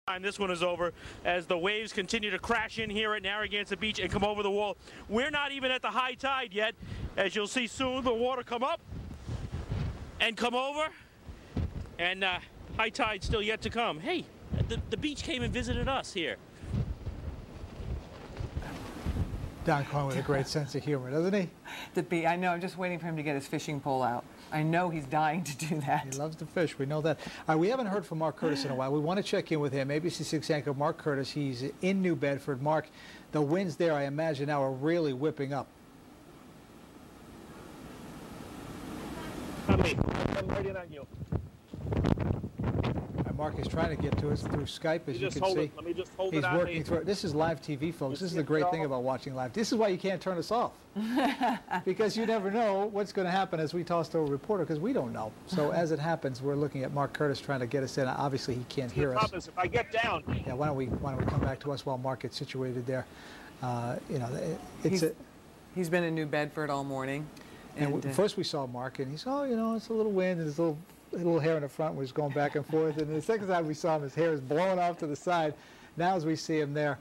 time this one is over as the waves continue to crash in here at Narragansett Beach and come over the wall. We're not even at the high tide yet. As you'll see soon, the water come up and come over, and high tide still yet to come. Hey, the beach came and visited us here. Don Cohen with a great sense of humor, doesn't he? I know, I'm just waiting for him to get his fishing pole out. I know he's dying to do that. He loves to fish, we know that. We haven't heard from Mark Curtis in a while. We want to check in with him. ABC6 anchor Mark Curtis, he's in New Bedford. Mark, the winds there, I imagine now, are really whipping up. I'm waiting on you. Mark is trying to get to us through Skype, as you can see. Let me just hold He's it on working me. through it. This is live TV, folks. This is the great thing about watching live. This is why you can't turn us off. Because you never know what's going to happen as we toss to a reporter, because we don't know. So as it happens, we're looking at Mark Curtis trying to get us in. Obviously, he can't hear us. If I get down. Yeah, why don't we come back to us while Mark gets situated there? You know, he's been in New Bedford all morning. And first we saw Mark, and he's, oh, you know, it's a little wind, and there's a little hair in the front was going back and forth. And the second time we saw him, his hair is blowing off to the side. Now as we see him there,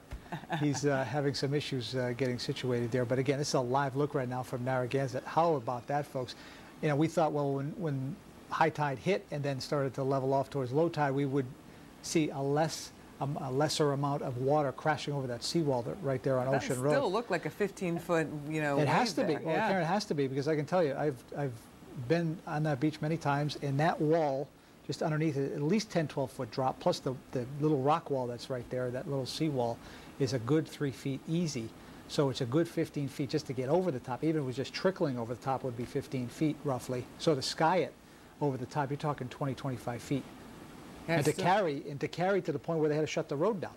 he's having some issues getting situated there. But again, this is a live look right now from Narragansett. How about that, folks? You know, we thought, well, when high tide hit and then started to level off towards low tide, we would see a lesser amount of water crashing over that seawall right there on Ocean Road. It still looked like a 15-foot, you know, it has to be. Well, yeah. Karen, it has to be, because I can tell you, I've been on that beach many times, and that wall just underneath it, at least 10-12 foot drop, plus the little rock wall that's right there, that little seawall, is a good 3 feet easy. So it's a good 15 feet just to get over the top. Even if it was just trickling over the top, would be 15 feet roughly. So to sky it over the top, you're talking 20-25 feet. Yeah, and to carry to the point where they had to shut the road down.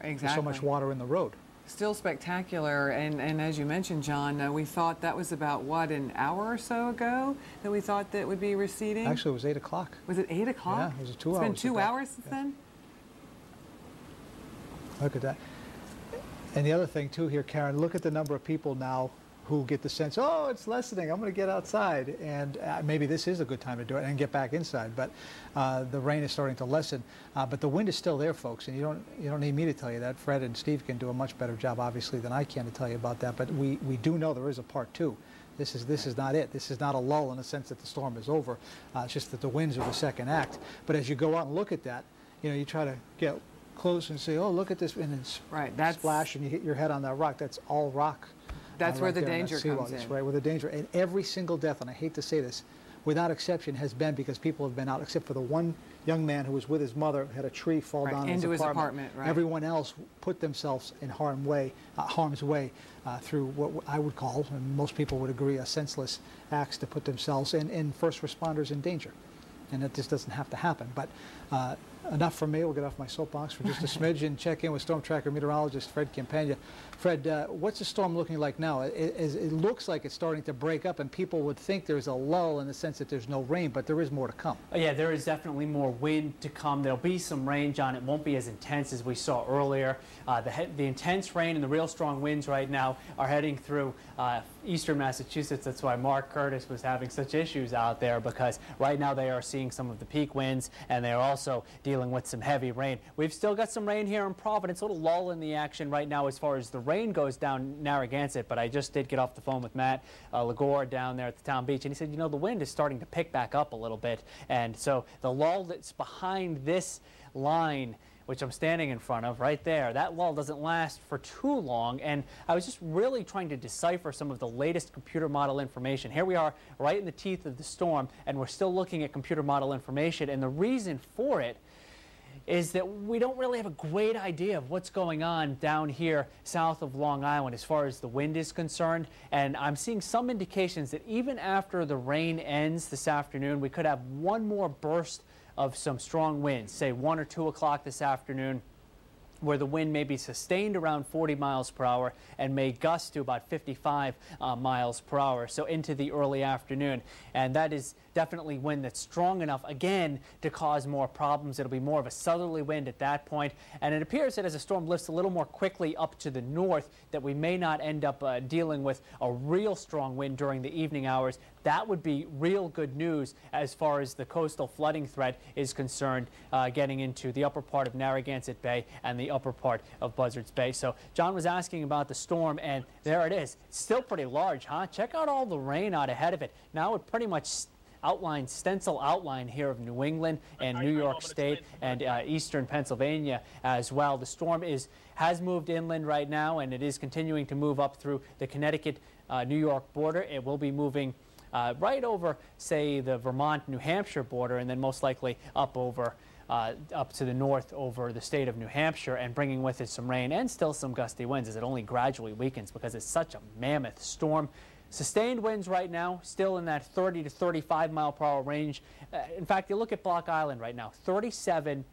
Exactly. There's so much water in the road. Still spectacular, and as you mentioned, John, we thought that was about, what, an hour or so ago that we thought that would be receding? Actually, it was 8 o'clock. Was it 8 o'clock? Yeah, it was 2 hours. It's been 2 hours since then? Look at that. And the other thing, too, here, Karen, look at the number of people now who get the sense, oh, it's lessening, I'm going to get outside, and maybe this is a good time to do it and get back inside. But the rain is starting to lessen, but the wind is still there, folks, and you don't need me to tell you that. Fred and Steve can do a much better job, obviously, than I can to tell you about that. But we do know there is a part two. This is not it. This is not a lull in the sense that the storm is over. It's just that the winds are the second act. But as you go out and look at that, you know, you try to get close and say, oh, look at this, and then splash, and you hit your head on that rock. That's all rock. That's where the danger comes in. That's right, where the danger. And every single death, and I hate to say this, without exception, has been because people have been out, except for the one young man who was with his mother, had a tree fall down into his apartment. Right. Everyone else put themselves in harm's way through what I would call, and most people would agree, a senseless acts to put themselves and first responders in danger. And that just doesn't have to happen. But enough from me. We'll get off my soapbox for just a smidge and check in with Storm Tracker meteorologist Fred Campagna. Fred, what's the storm looking like now? It looks like it's starting to break up, and people would think there's a lull in the sense that there's no rain, but there is more to come. Yeah, there is definitely more wind to come. There'll be some rain, John. It won't be as intense as we saw earlier. The intense rain and the real strong winds right now are heading through eastern Massachusetts. That's why Mark Curtis was having such issues out there, because right now they are seeing some of the peak winds, and they are also dealing with some heavy rain. We've still got some rain here in Providence, a little lull in the action right now as far as the rain goes down Narragansett, but I just did get off the phone with Matt Lagore down there at the town beach, and he said, you know, the wind is starting to pick back up a little bit, and so the lull that's behind this line, which I'm standing in front of right there, that lull doesn't last for too long. And I was just really trying to decipher some of the latest computer model information. Here we are right in the teeth of the storm, and we're still looking at computer model information, and the reason for it is that we don't really have a great idea of what's going on down here south of Long Island as far as the wind is concerned. And I'm seeing some indications that even after the rain ends this afternoon, we could have one more burst of some strong winds, say 1 or 2 o'clock this afternoon, where the wind may be sustained around 40 miles per hour and may gust to about 55 miles per hour, so into the early afternoon. And that is definitely wind that's strong enough, again, to cause more problems. It'll be more of a southerly wind at that point. And it appears that as the storm lifts a little more quickly up to the north, that we may not end up dealing with a real strong wind during the evening hours. that would be real good news as far as the coastal flooding threat is concerned, getting into the upper part of Narragansett Bay and the upper part of Buzzards Bay. So John was asking about the storm, and there it is. It's still pretty large, huh? Check out all the rain out ahead of it. Now it pretty much stencil outline here of New England and New York State and eastern Pennsylvania as well. The storm has moved inland right now, and it is continuing to move up through the Connecticut New York border. It will be moving right over, say, the Vermont-New Hampshire border, and then most likely up to the north over the state of New Hampshire, and bringing with it some rain and still some gusty winds as it only gradually weakens because it's such a mammoth storm. Sustained winds right now, still in that 30 to 35 mile per hour range. In fact, you look at Block Island right now, 37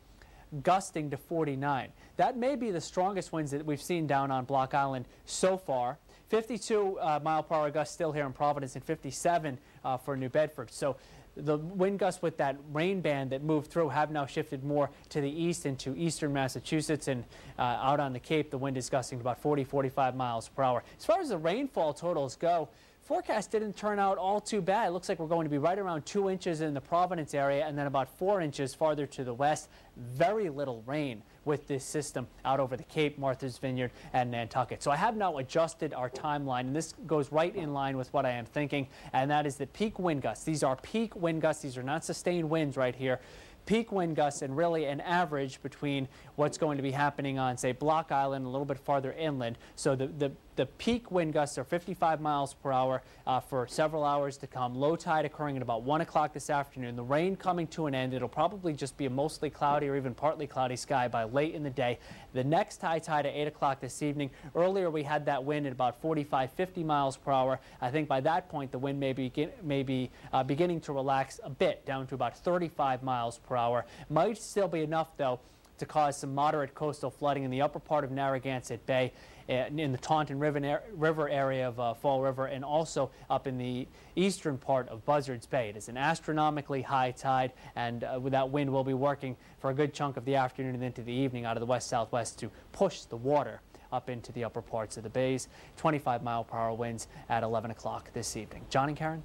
gusting to 49. That may be the strongest winds that we've seen down on Block Island so far. 52 mile per hour gusts still here in Providence, and 57 for New Bedford. So the wind gusts with that rain band that moved through have now shifted more to the east into eastern Massachusetts, and out on the Cape the wind is gusting to about 40-45 miles per hour. As far as the rainfall totals go, forecast didn't turn out all too bad. It looks like we're going to be right around 2 inches in the Providence area and then about 4 inches farther to the west. Very little rain with this system out over the Cape, Martha's Vineyard, and Nantucket. So I have now adjusted our timeline, and this goes right in line with what I am thinking, and that is that peak wind gusts. These are peak wind gusts. These are not sustained winds right here. Peak wind gusts, and really an average between what's going to be happening on, say, Block Island, a little bit farther inland. So the peak wind gusts are 55 miles per hour for several hours to come. Low tide occurring at about 1 o'clock this afternoon. The rain coming to an end. It'll probably just be a mostly cloudy or even partly cloudy sky by late in the day. The next high tide at 8 o'clock this evening. Earlier we had that wind at about 45-50 miles per hour. I think by that point the wind may be beginning to relax a bit, down to about 35 miles per hour. Might still be enough, though, to cause some moderate coastal flooding in the upper part of Narragansett Bay, in the Taunton River area of Fall River, and also up in the eastern part of Buzzards Bay. It is an astronomically high tide, and with that wind will be working for a good chunk of the afternoon and into the evening out of the west-southwest to push the water up into the upper parts of the bays. 25 mile per hour winds at 11 o'clock this evening. John and Karen?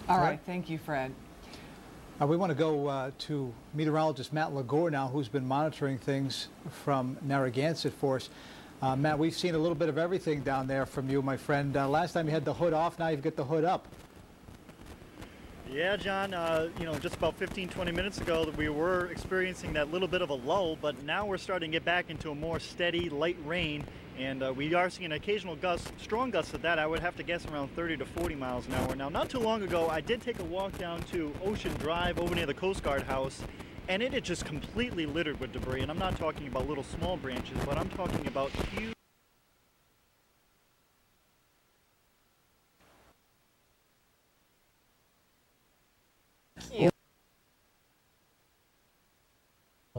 All right, thank you, Fred. We want to go to meteorologist Matt Lagore now, who's been monitoring things from Narragansett for us. Matt, we've seen a little bit of everything down there from you, my friend. Last time you had the hood off, now you've got the hood up. Yeah, John, you know, just about 15-20 minutes ago we were experiencing that little bit of a lull, but now we're starting to get back into a more steady, light rain, and we are seeing occasional gusts, strong gusts at that. I would have to guess around 30 to 40 miles an hour. Now, not too long ago, I did take a walk down to Ocean Drive over near the Coast Guard house, and it is just completely littered with debris, and I'm not talking about little small branches, but I'm talking about huge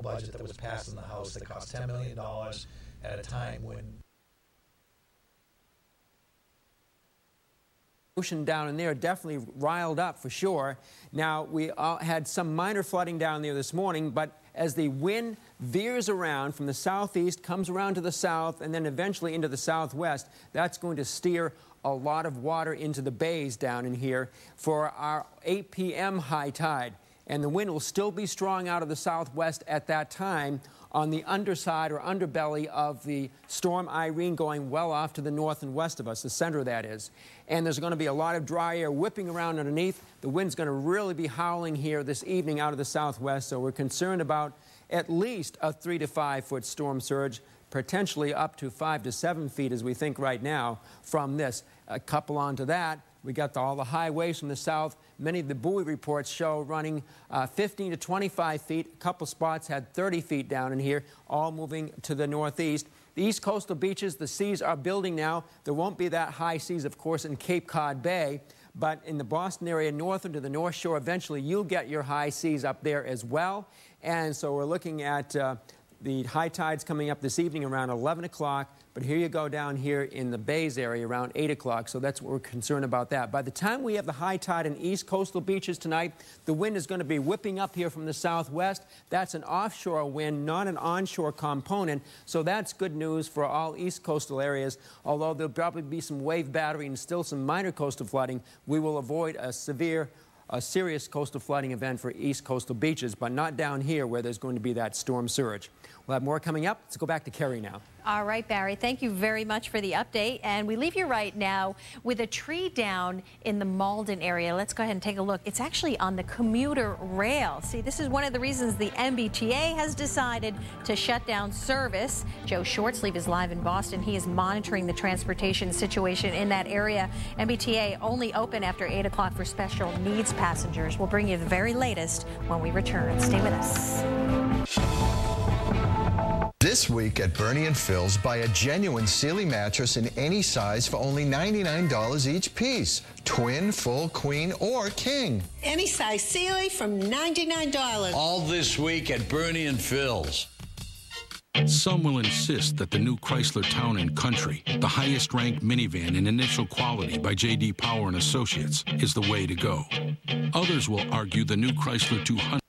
budget that was passed in the House that cost $10 million at a time when ocean down in there definitely riled up for sure. Now, we had some minor flooding down there this morning, but as the wind veers around from the southeast, comes around to the south, and then eventually into the southwest, that's going to steer a lot of water into the bays down in here for our 8 p.m. high tide. And the wind will still be strong out of the southwest at that time on the underside or underbelly of the storm Irene, going well off to the north and west of us, the center that is. And there's going to be a lot of dry air whipping around underneath. The wind's going to really be howling here this evening out of the southwest, so we're concerned about at least a 3 to 5 foot storm surge, potentially up to 5 to 7 feet as we think right now from this. Couple on to that, we got all the high waves from the south. Many of the buoy reports show running 15 to 25 feet. A couple spots had 30 feet down in here, all moving to the northeast. The east coastal beaches, the seas are building now. There won't be that high seas, of course, in Cape Cod Bay, but in the Boston area, northern to the North Shore, eventually you'll get your high seas up there as well. And so we're looking at The high tide's coming up this evening around 11 o'clock, but here you go down here in the Bays area around 8 o'clock, so that's what we're concerned about that. By the time we have the high tide in east coastal beaches tonight, the wind is going to be whipping up here from the southwest. That's an offshore wind, not an onshore component, so that's good news for all east coastal areas. Although there'll probably be some wave battery and still some minor coastal flooding, we will avoid a serious coastal flooding event for east coastal beaches, but not down here where there's going to be that storm surge. We'll have more coming up. Let's go back to Kerry now. All right, Barry, thank you very much for the update. And we leave you right now with a tree down in the Malden area. Let's go ahead and take a look. It's actually on the commuter rail. See, this is one of the reasons the MBTA has decided to shut down service. Joe Shortsleeve is live in Boston. He is monitoring the transportation situation in that area. MBTA only open after 8 o'clock for special needs passengers. We'll bring you the very latest when we return. Stay with us. This week at Bernie and Phil's, buy a genuine Sealy mattress in any size for only $99 each piece. Twin, full, queen, or king. Any size Sealy from $99. All this week at Bernie and Phil's. Some will insist that the new Chrysler Town & Country, the highest-ranked minivan in initial quality by J.D. Power & Associates, is the way to go. Others will argue the new Chrysler 200.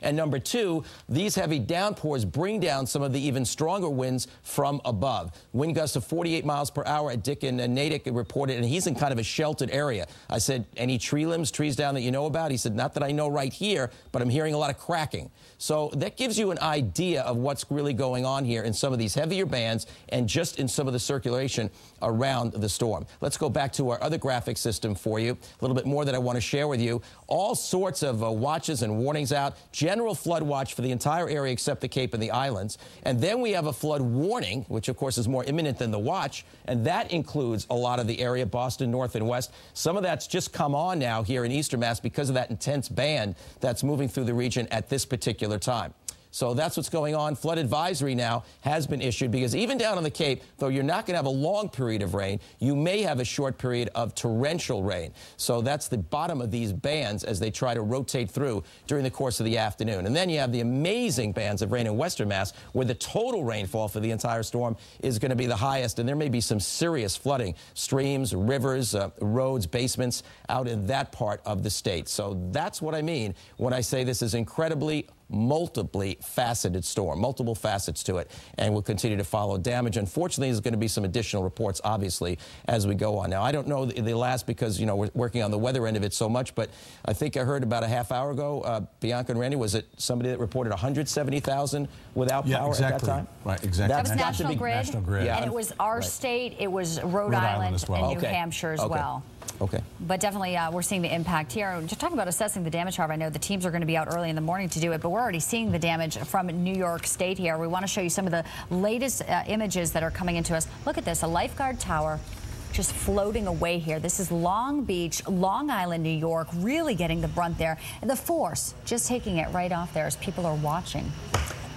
And number two, these heavy downpours bring down some of the even stronger winds from above. Wind gusts of 48 miles per hour at Dick and Natick reported, and he's in kind of a sheltered area. I said, any tree limbs, trees down that you know about? He said, not that I know right here, but I'm hearing a lot of cracking. So that gives you an idea of what's really going on here in some of these heavier bands and just in some of the circulation around the storm. Let's go back to our other graphic system for you. A little bit more that I want to share with you. All sorts of watches and warnings out. General flood watch for the entire area except the Cape and the islands. And then we have a flood warning, which of course is more imminent than the watch, and that includes a lot of the area, Boston, north and west. Some of that's just come on now here in Eastern Mass because of that intense band that's moving through the region at this particular time. So that's what's going on. Flood advisory now has been issued because even down on the Cape, though you're not going to have a long period of rain, you may have a short period of torrential rain. So that's the bottom of these bands as they try to rotate through during the course of the afternoon. And then you have the amazing bands of rain in Western Mass where the total rainfall for the entire storm is going to be the highest, and there may be some serious flooding, streams, rivers, roads, basements out in that part of the state. So that's what I mean when I say this is incredibly multiply faceted storm, multiple facets to it, and we'll continue to follow damage. Unfortunately, there's going to be some additional reports, obviously, as we go on. Now, I don't know the last because, you know, we're working on the weather end of it so much, but I think I heard about a half hour ago, Bianca and Randy, was it somebody that reported 170,000 without power at that time? Right, exactly. That was National Grid, National Grid. Yeah. And it was our state, it was Rhode Island as well. and New Hampshire as well. Okay. But definitely we're seeing the impact here. Just talking about assessing the damage, however, I know the teams are going to be out early in the morning to do it, but we're already seeing the damage from New York State here. We want to show you some of the latest images that are coming into us. Look at this, a lifeguard tower just floating away here. This is Long Beach, Long Island, New York, really getting the brunt there. And the force just taking it right off there as people are watching.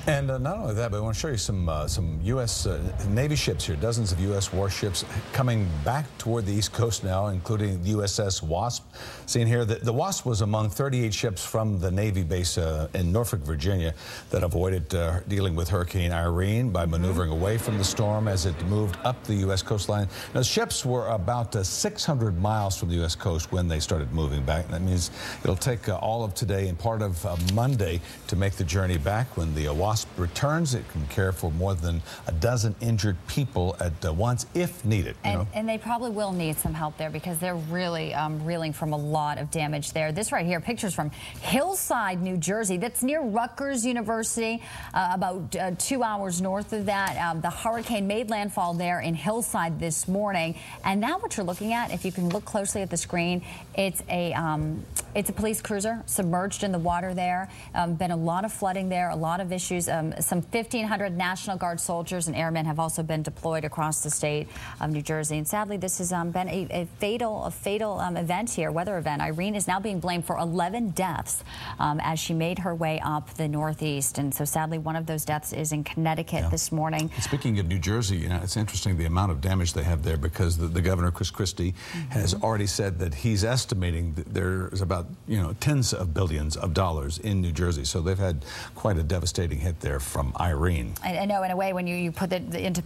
And not only that, but I want to show you some U.S. Navy ships here, dozens of U.S. warships coming back toward the East Coast now, including the USS Wasp. Seen here, the Wasp was among 38 ships from the Navy base in Norfolk, Virginia, that avoided dealing with Hurricane Irene by maneuvering away from the storm as it moved up the U.S. coastline. Now, the ships were about 600 miles from the U.S. coast when they started moving back. That means it'll take all of today and part of Monday to make the journey back. When the Wasp returns, it can care for more than a dozen injured people at once if needed. And they probably will need some help there because they're really reeling from a lot of damage there. This right here, pictures from Hillside, New Jersey. That's near Rutgers University, about 2 hours north of that. The hurricane made landfall there in Hillside this morning. And now what you're looking at, if you can look closely at the screen, it's a police cruiser submerged in the water there. Been a lot of flooding there, a lot of issues. Some 1,500 National Guard soldiers and airmen have also been deployed across the state of New Jersey. And sadly, this has been a fatal event here, weather event. Irene is now being blamed for 11 deaths as she made her way up the Northeast. And so sadly, one of those deaths is in Connecticut this morning. And speaking of New Jersey, you know, it's interesting the amount of damage they have there because the governor, Chris Christie, has already said that he's estimating that there's about you know, tens of billions of dollars in New Jersey. So they've had quite a devastating hit there from Irene. I know, in a way, when you put it into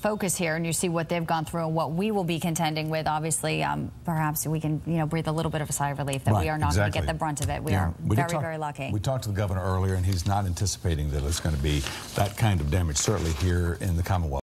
focus here and you see what they've gone through and what we will be contending with, obviously, perhaps we can, breathe a little bit of a sigh of relief that we are not going to get the brunt of it. We are very lucky. We talked to the governor earlier, and he's not anticipating that it's going to be that kind of damage, certainly here in the Commonwealth.